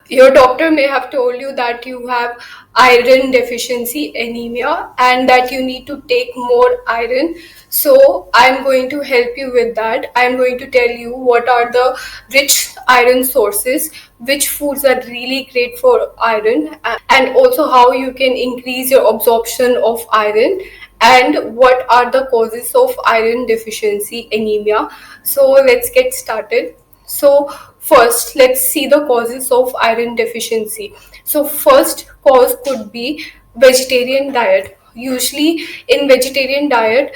Your doctor may have told you that you have iron deficiency anemia and that you need to take more iron. So I'm going to help you with that. I'm going to tell you what are the rich iron sources, which foods are really great for iron, and also how you can increase your absorption of iron, and what are the causes of iron deficiency anemia. So let's get started. So first, let's see the causes of iron deficiency. So first cause could be vegetarian diet. Usually in vegetarian diet,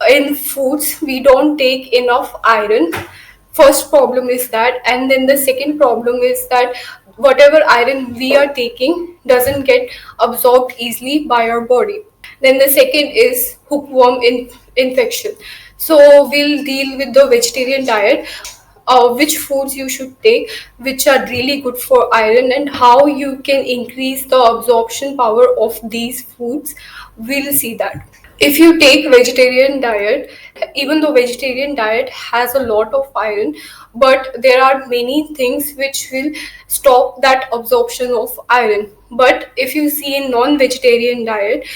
in foods, we don't take enough iron. First problem is that, and then the second problem is that whatever iron we are taking doesn't get absorbed easily by our body. Then the second is hookworm infection. So we'll deal with the vegetarian diet, which foods you should take, which are really good for iron, and how you can increase the absorption power of these foods. We'll see that. If you take vegetarian diet, even though vegetarian diet has a lot of iron, but there are many things which will stop that absorption of iron. But if you see in non-vegetarian diet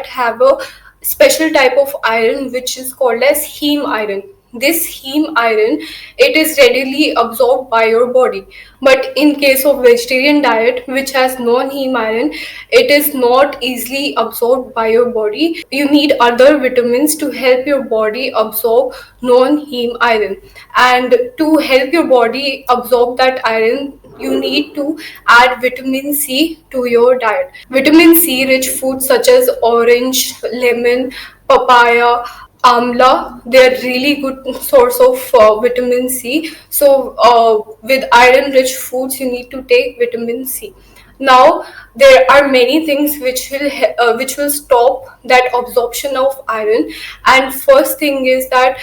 have a special type of iron which is called as heme iron. This heme iron, it is readily absorbed by your body, but in case of vegetarian diet which has non-heme iron, it is not easily absorbed by your body. You need other vitamins to help your body absorb non-heme iron, and to help your body absorb that iron, you need to add vitamin C to your diet. Vitamin C rich foods such as orange, lemon, papaya, amla, they're really good source of vitamin C. So with iron rich foods, you need to take vitamin C. Now there are many things which will stop that absorption of iron, and first thing is that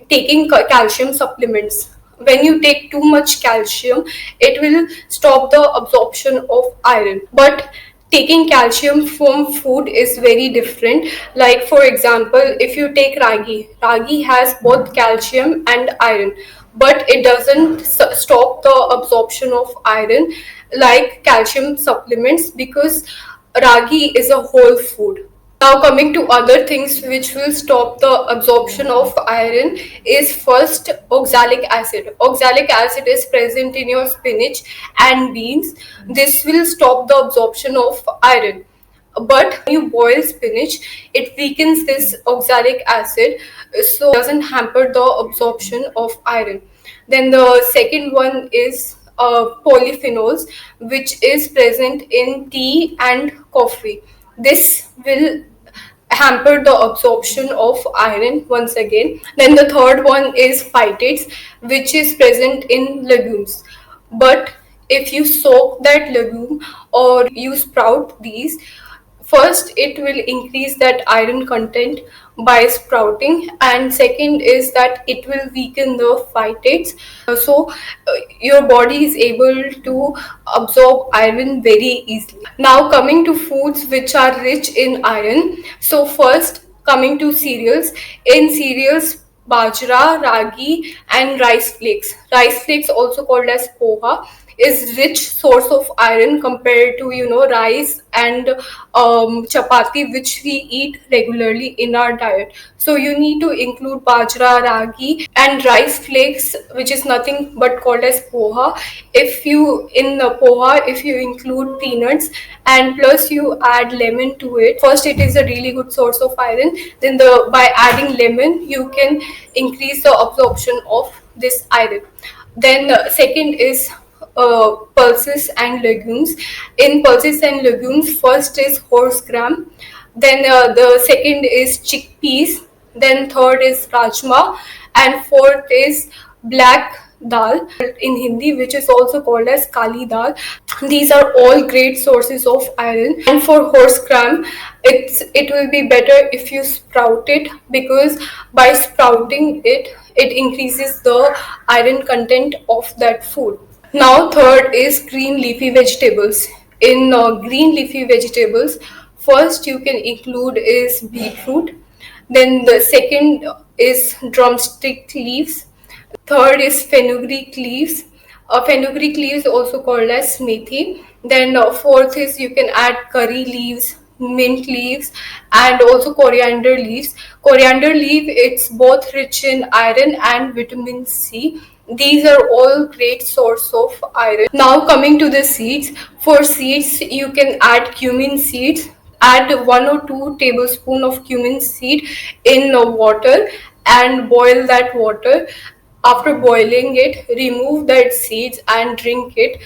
taking calcium supplements. When you take too much calcium, it will stop the absorption of iron. But taking calcium from food is very different. Like for example, if you take ragi has both calcium and iron, but it doesn't stop the absorption of iron like calcium supplements, because ragi is a whole food. Now coming to other things which will stop the absorption of iron is first oxalic acid. Oxalic acid is present in your spinach and beans. This will stop the absorption of iron. But when you boil spinach, it weakens this oxalic acid, so it doesn't hamper the absorption of iron. Then the second one is polyphenols, which is present in tea and coffee. This will hamper the absorption of iron once again. Then the third one is phytates, which is present in legumes. But if you soak that legume or you sprout these, first it will increase that iron content by sprouting, and second is that it will weaken the phytates. So your body is able to absorb iron very easily. Now coming to foods which are rich in iron. So first, coming to cereals. In cereals, bajra, ragi and rice flakes. Rice flakes, also called as poha, is rich source of iron compared to rice and chapati, which we eat regularly in our diet. So you need to include bajra, ragi and rice flakes, which is nothing but called as poha. If you in the poha, if you include peanuts and plus you add lemon to it, first it is a really good source of iron. Then by adding lemon, you can increase the absorption of this iron. Then second is pulses and legumes. In pulses and legumes, first is horse gram, then the second is chickpeas, then third is rajma, and fourth is black dal in Hindi, which is also called as kali dal. These are all great sources of iron. And for horse gram, it will be better if you sprout it, because by sprouting it, it increases the iron content of that food. Now third is green leafy vegetables. In green leafy vegetables, first you can include is beetroot, then the second is drumstick leaves, third is fenugreek leaves, Fenugreek leaves, also called as methi. Then fourth is you can add curry leaves, mint leaves, and also coriander leaves. Coriander leaf, it's both rich in iron and vitamin C. These are all great source of iron. Now coming to the seeds. For seeds, you can add cumin seeds. Add 1 or 2 tablespoons of cumin seed in water and boil that water. After boiling it, remove that seeds and drink it.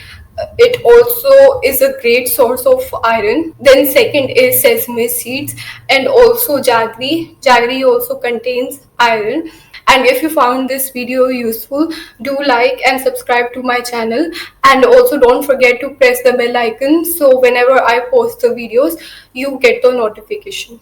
It also is a great source of iron. Then second is sesame seeds and also jaggery. Jaggery also contains iron. And if you found this video useful, do like and subscribe to my channel, and also don't forget to press the bell icon so whenever I post the videos you get the notification.